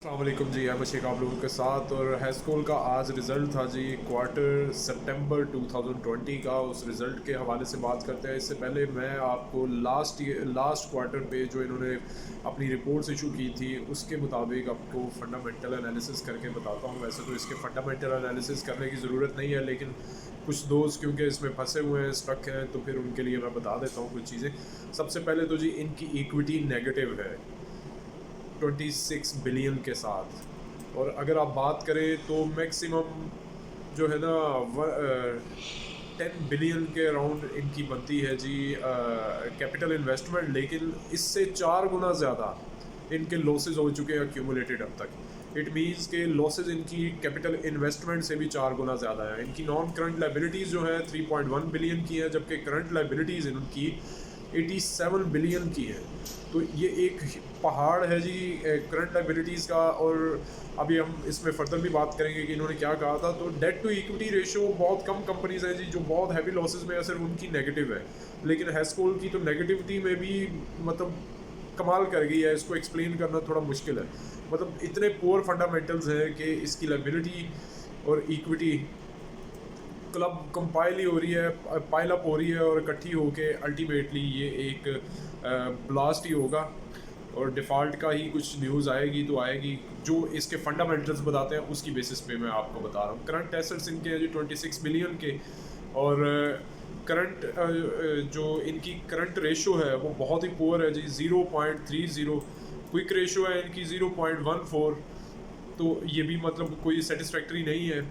अस्सलामुअलैकुम जी, मैं शेख आप लोगों के साथ। और हाई स्कूल का आज रिज़ल्ट था जी, क्वार्टर सितंबर 2020 का। उस रिज़ल्ट के हवाले से बात करते हैं। इससे पहले मैं आपको लास्ट क्वार्टर पे जो इन्होंने अपनी रिपोर्ट्स इशू की थी उसके मुताबिक आपको फ़ंडामेंटल एनालिसिस करके बताता हूँ। वैसे तो इसके फ़ंडामेंटल एनालिसिस करने की ज़रूरत नहीं है, लेकिन कुछ दोस्त क्योंकि इसमें फंसे हुए हैं, स्टक हैं, तो फिर उनके लिए मैं बता देता हूँ कुछ चीज़ें। सबसे पहले तो जी इनकी इक्विटी नेगेटिव है 26 बिलियन के साथ। और अगर आप बात करें तो मैक्सिमम जो है ना 10 बिलियन के अराउंड इनकी बनती है जी कैपिटल इन्वेस्टमेंट, लेकिन इससे 4 गुना ज़्यादा इनके लॉसेज हो चुके हैं एक्यूमुलेटेड अब तक। इट मीन्स के लॉसेज इनकी कैपिटल इन्वेस्टमेंट से भी 4 गुना ज़्यादा है। इनकी नॉन करंट लाइबिलिटीज़ जो है 3.1 बिलियन की है, जबकि करंट लाइबिलिटीज़ इनकी 87 बिलियन की है। तो ये एक पहाड़ है जी करंट लाइबिलिटीज़ का। और अभी हम इसमें फर्दर भी बात करेंगे कि इन्होंने क्या कहा था। तो डेट टू इक्विटी रेशियो बहुत कम कंपनीज हैं जी जो बहुत हैवी लॉसेज में है, सिर्फ उनकी नेगेटिव है। लेकिन हैस्कोल की तो नेगेटिविटी में भी मतलब कमाल कर गई है। इसको एक्सप्लेन करना थोड़ा मुश्किल है। मतलब इतने पुअर फंडामेंटल्स हैं कि इसकी लाइबिलिटी और इक्विटी क्लब कंपाइल ही हो रही है, पाइल अप हो रही है, और इकट्ठी होके अल्टीमेटली ये एक ब्लास्ट ही होगा। और डिफ़ॉल्ट का ही कुछ न्यूज़ आएगी तो आएगी। जो इसके फंडामेंटल्स बताते हैं उसकी बेसिस पे मैं आपको बता रहा हूँ। करंट एसेट्स इनके हैं जी 26 बिलियन के। और करंट जो इनकी करंट रेशो है वो बहुत ही पुअर है जी, 0.30। क्विक रेशो है इनकी 0.14। तो ये भी मतलब कोई सेटिस्फैक्ट्री नहीं है।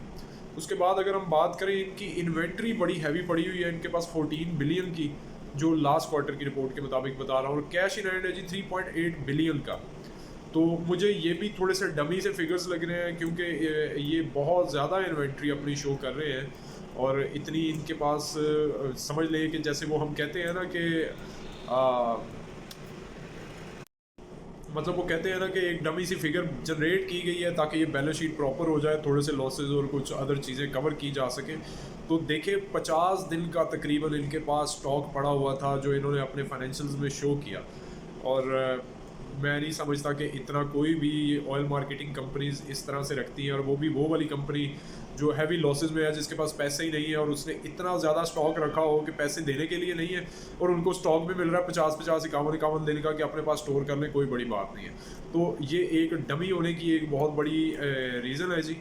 उसके बाद अगर हम बात करें, इनकी इन्वेंट्री बड़ी हैवी पड़ी हुई है इनके पास 14 बिलियन की, जो लास्ट क्वार्टर की रिपोर्ट के मुताबिक बता रहा हूँ। और कैश इन हैंड है जी 3.8 बिलियन का। तो मुझे ये भी थोड़े से डमी से फिगर्स लग रहे हैं, क्योंकि ये बहुत ज़्यादा इन्वेंट्री अपनी शो कर रहे हैं। और इतनी इनके पास समझ लें कि जैसे वो हम कहते हैं ना कि मतलब वो कहते हैं ना कि एक डमी सी फिगर जनरेट की गई है ताकि ये बैलेंस शीट प्रॉपर हो जाए, थोड़े से लॉसेज और कुछ अदर चीज़ें कवर की जा सके। तो देखिए 50 दिन का तकरीबन इनके पास स्टॉक पड़ा हुआ था जो इन्होंने अपने फाइनेंशियल्स में शो किया। और मैं नहीं समझता कि इतना कोई भी ऑयल मार्केटिंग कंपनीज इस तरह से रखती हैं, और वो भी वो वाली कंपनी जो हैवी लॉसेज में है, जिसके पास पैसे ही नहीं है, और उसने इतना ज़्यादा स्टॉक रखा हो कि पैसे देने के लिए नहीं है, और उनको स्टॉक भी मिल रहा है 50-50 51-51 दिन का कि अपने पास स्टोर कर लें, कोई बड़ी बात नहीं है। तो ये एक डमी होने की एक बहुत बड़ी रीज़न है जी,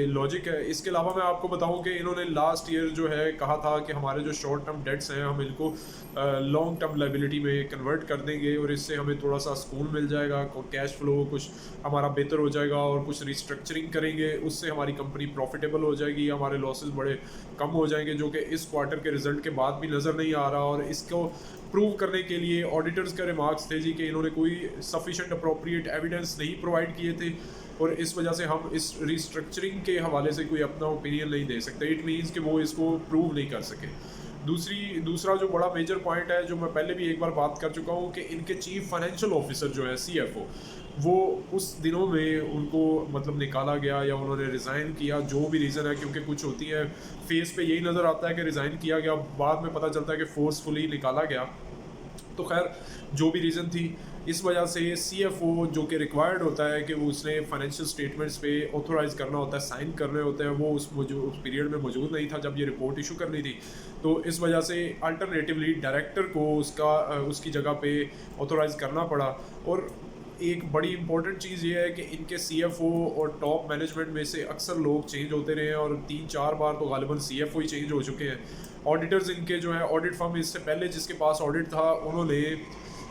लॉजिक है। इसके अलावा मैं आपको बताऊं कि इन्होंने लास्ट ईयर जो है कहा था कि हमारे जो शॉर्ट टर्म डेट्स हैं हम इनको लॉन्ग टर्म लाइबिलिटी में कन्वर्ट कर देंगे, और इससे हमें थोड़ा सा सुकून मिल जाएगा, कैश फ्लो कुछ हमारा बेहतर हो जाएगा, और कुछ रिस्ट्रक्चरिंग करेंगे, उससे हमारी कंपनी प्रॉफिटेबल हो जाएगी, हमारे लॉसेस बड़े कम हो जाएंगे, जो कि इस क्वार्टर के रिजल्ट के बाद भी नज़र नहीं आ रहा। और इसको प्रूव करने के लिए ऑडिटर्स के रिमार्क्स थे जी कि इन्होंने कोई सफिशेंट अप्रोप्रिएट एविडेंस नहीं प्रोवाइड किए थे, और इस वजह से हम इस रिस्ट्रक्चरिंग के हवाले से कोई अपना ओपिनियन नहीं दे सकते। इट मीन्स कि वो इसको प्रूव नहीं कर सके। दूसरा जो बड़ा मेजर पॉइंट है, जो मैं पहले भी एक बार बात कर चुका हूँ, कि इनके चीफ फाइनेंशियल ऑफिसर जो है CFO, वो उस दिनों में उनको मतलब निकाला गया या उन्होंने रिज़ाइन किया, जो भी रीज़न है, क्योंकि कुछ होती है फेस पे यही नज़र आता है कि रिज़ाइन किया गया, बाद में पता चलता है कि फोर्सफुली निकाला गया। तो खैर जो भी रीज़न थी, इस वजह से CFO जो कि रिक्वायर्ड होता है कि वो उसने फाइनेंशियल स्टेटमेंट्स पे ऑथोराइज करना होता है, साइन करने होते हैं, वो उस पीरियड में मौजूद नहीं था जब ये रिपोर्ट इशू करनी थी। तो इस वजह से अल्टरनेटिवली डायरेक्टर को उसकी जगह पे ऑथोराइज करना पड़ा। और एक बड़ी इंपॉर्टेंट चीज़ ये है कि इनके CFO और टॉप मैनेजमेंट में से अक्सर लोग चेंज होते रहे हैं, और 3-4 बार तो गालिबन CFO ही चेंज हो चुके हैं। ऑडिटर्स इनके जो है, ऑडिट फर्म इससे पहले जिसके पास ऑडिट था, उन्होंने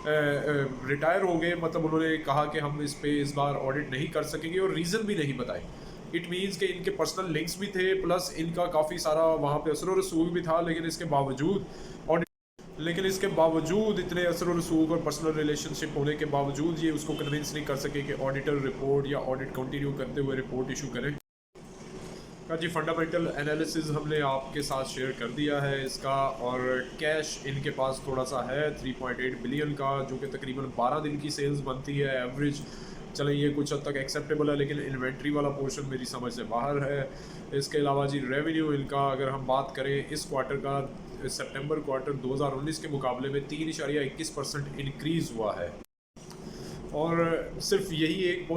रिटायर हो गए। मतलब उन्होंने कहा कि हम इस बार ऑडिट नहीं कर सकेंगे, और रीज़न भी नहीं बताए। इट मीन्स कि इनके पर्सनल लिंक्स भी थे, प्लस इनका काफ़ी सारा वहाँ पे असर और रसूख भी था, लेकिन इसके बावजूद इतने असर और रसूख और पर्सनल रिलेशनशिप होने के बावजूद ये उसको कन्विंस नहीं कर सके कि ऑडिटर रिपोर्ट या ऑडिट कंटिन्यू करते हुए रिपोर्ट इशू करें। का जी फंडामेंटल एनालिसिस हमने आपके साथ शेयर कर दिया है इसका। और कैश इनके पास थोड़ा सा है 3.8 बिलियन का, जो कि तकरीबन 12 दिन की सेल्स बनती है एवरेज। चलें ये कुछ हद तक एक्सेप्टेबल है, लेकिन इन्वेंट्री वाला पोर्शन मेरी समझ से बाहर है। इसके अलावा जी रेवेन्यू इनका अगर हम बात करें इस क्वार्टर का, सितंबर क्वार्टर 2019 के मुकाबले में 3.21% इंक्रीज़ हुआ है। और सिर्फ यही एक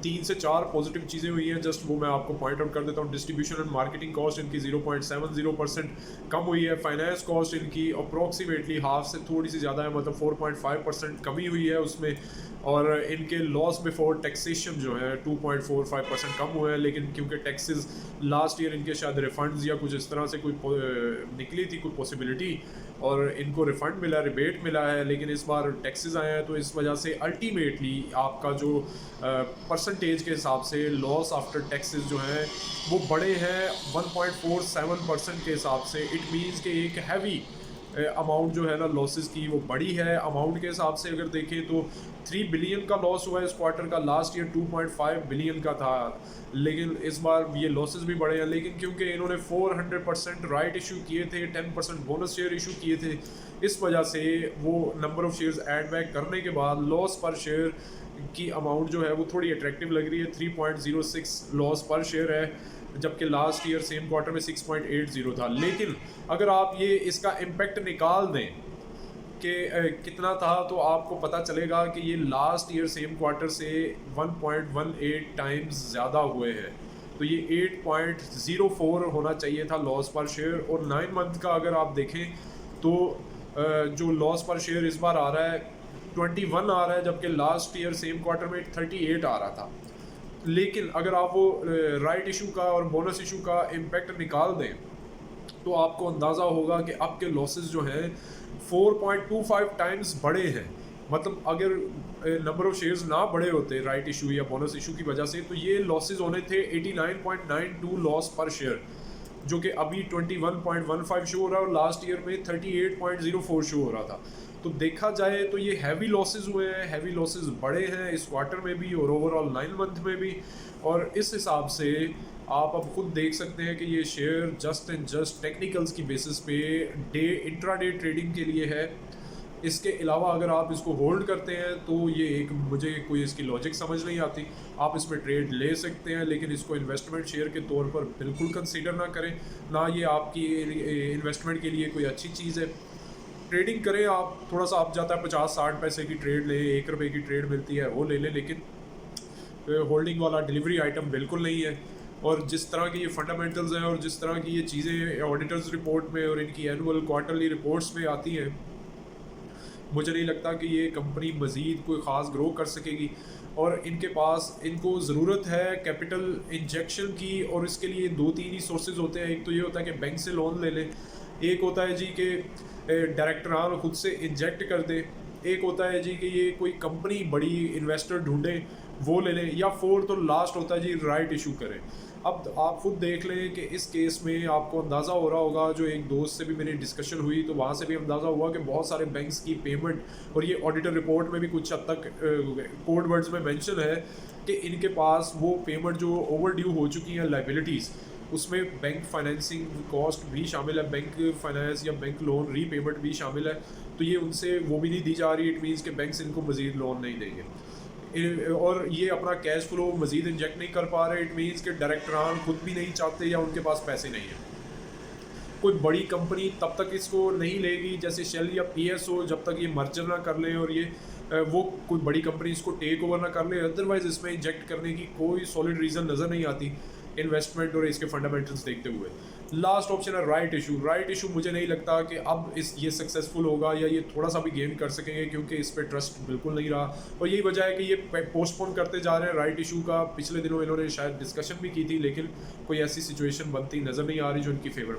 3 से 4 पॉजिटिव चीज़ें हुई हैं, जस्ट वो मैं आपको पॉइंट आउट कर देता हूँ। डिस्ट्रीब्यूशन एंड मार्केटिंग कॉस्ट इनकी 0.70% कम हुई है। फाइनेंस कॉस्ट इनकी अप्रॉक्सीमेटली हाफ से थोड़ी सी ज़्यादा है, मतलब 4.5% कमी हुई है उसमें। और इनके लॉस बिफोर टैक्सेशन जो है 2.45% कम हुए हैं, लेकिन क्योंकि टैक्सेस लास्ट ईयर इनके शायद रिफंड्स या कुछ इस तरह से कोई निकली थी कोई पॉसिबिलिटी, और इनको रिफ़ंड मिला, रिबेट मिला है, लेकिन इस बार टैक्सेस आए हैं, तो इस वजह से अल्टीमेटली आपका जो परसेंटेज के हिसाब से लॉस आफ्टर टैक्सेस जो हैं वो बड़े हैं 1.47% के हिसाब से। इट मीन्स कि एक हैवी अमाउंट जो है ना लॉसेस की वो बड़ी है। अमाउंट के हिसाब से अगर देखें तो 3 बिलियन का लॉस हुआ है इस क्वार्टर का, लास्ट ईयर 2.5 बिलियन का था, लेकिन इस बार ये लॉसेस भी बढ़े हैं। लेकिन क्योंकि इन्होंने 400% राइट इशू किए थे, 10% बोनस शेयर इशू किए थे, इस वजह से वो number of shares add back करने के बाद लॉस पर शेयर की अमाउंट जो है वो थोड़ी अट्रैक्टिव लग रही है। 3.06 लॉस पर शेयर है, जबकि लास्ट ईयर सेम क्वार्टर में 6.80 था। लेकिन अगर आप ये इसका इम्पेक्ट निकाल दें कि कितना था, तो आपको पता चलेगा कि ये लास्ट ईयर सेम क्वार्टर से 1.18 टाइम्स ज़्यादा हुए हैं। तो ये 8.04 होना चाहिए था लॉस पर शेयर। और 9 मंथ का अगर आप देखें तो जो लॉस पर शेयर इस बार आ रहा है 21 आ रहा है, जबकि लास्ट ईयर सेम क्वार्टर में 38 आ रहा था। लेकिन अगर आप वो राइट इशू का और बोनस इशू का इम्पेक्ट निकाल दें तो आपको अंदाज़ा होगा कि आपके लॉसेस जो हैं 4.25 टाइम्स बड़े हैं। मतलब अगर नंबर ऑफ़ शेयर्स ना बड़े होते राइट इशू या बोनस इशू की वजह से, तो ये लॉसेस होने थे 89.92 लॉस पर शेयर, जो कि अभी 21.15 शो हो रहा है और लास्ट ईयर में 38.04 शो हो रहा था। तो देखा जाए तो ये हैवी लॉसेस हुए हैं, हैवी लॉसेस बड़े हैं इस क्वार्टर में भी और ओवरऑल 9 मंथ में भी। और इस हिसाब से आप अब खुद देख सकते हैं कि ये share just and just technicals की बेसिस पे इंट्राडे ट्रेडिंग के लिए है। इसके अलावा अगर आप इसको होल्ड करते हैं तो ये एक मुझे कोई इसकी लॉजिक समझ नहीं आती। आप इसमें ट्रेड ले सकते हैं, लेकिन इसको इन्वेस्टमेंट शेयर के तौर पर बिल्कुल कंसीडर ना करें, ना ये आपकी इन्वेस्टमेंट के लिए कोई अच्छी चीज़ है। ट्रेडिंग करें आप, थोड़ा सा आप जाता है 50-60 पैसे की ट्रेड लें, 1 रुपये की ट्रेड मिलती है वो ले लें, लेकिन होल्डिंग वाला डिलीवरी आइटम बिल्कुल नहीं है। और जिस तरह की ये फंडामेंटल्स हैं और जिस तरह की ये चीज़ें ऑडिटर्स रिपोर्ट में और इनकी एनुअल क्वार्टरली रिपोर्ट्स में आती हैं, मुझे नहीं लगता कि ये कंपनी मज़ीद कोई ख़ास ग्रो कर सकेगी। और इनके पास इनको ज़रूरत है कैपिटल इंजेक्शन की, और इसके लिए 2-3 ही सोर्सेज होते हैं। एक तो ये होता है कि बैंक से लोन ले लें, एक होता है जी कि डायरेक्टरान खुद से इंजेक्ट कर दे, एक होता है जी कि ये कोई कंपनी बड़ी इन्वेस्टर ढूंढें वो ले लें, या फोर्थ और लास्ट होता है जी राइट इशू करें। अब आप खुद देख लें कि इस केस में आपको अंदाज़ा हो रहा होगा, जो एक दोस्त से भी मेरी डिस्कशन हुई तो वहाँ से भी अंदाज़ा हुआ कि बहुत सारे बैंक्स की पेमेंट, और ये ऑडिटर रिपोर्ट में भी कुछ हद तक कोड वर्ड्स में मेंशन है कि इनके पास वो पेमेंट जो ओवर ड्यू हो चुकी हैं लाइबिलिटीज़, उसमें बैंक फाइनेंसिंग कॉस्ट भी शामिल है, बैंक फाइनेंस या बैंक लोन रीपेमेंट भी शामिल है। तो ये उनसे वो भी नहीं दी जा रही। इट मीन्स कि बैंक्स इनको मज़ीद लोन नहीं देंगे और ये अपना कैश फ्लो मज़ीद इंजेक्ट नहीं कर पा रहे। इट मीन्स कि डायरेक्टरान खुद भी नहीं चाहते या उनके पास पैसे नहीं हैं। कोई बड़ी कंपनी तब तक इसको नहीं लेगी, जैसे शेल या पीएसओ, जब तक ये मर्जर ना कर लें और ये वो कोई बड़ी कंपनी इसको टेक ओवर ना कर ले। अदरवाइज़ इसमें इंजेक्ट करने की कोई सॉलिड रीज़न नज़र नहीं आती इन्वेस्टमेंट और इसके फंडामेंटल्स देखते हुए। लास्ट ऑप्शन है राइट इशू। राइट इशू मुझे नहीं लगता कि अब ये सक्सेसफुल होगा या ये थोड़ा सा भी गेन कर सकेंगे, क्योंकि इस पर ट्रस्ट बिल्कुल नहीं रहा। और यही वजह है कि ये पोस्टपोन करते जा रहे हैं राइट इशू का। पिछले दिनों इन्होंने शायद डिस्कशन भी की थी, लेकिन कोई ऐसी सिचुएशन बनती नज़र नहीं आ रही जो इनकी फेवर में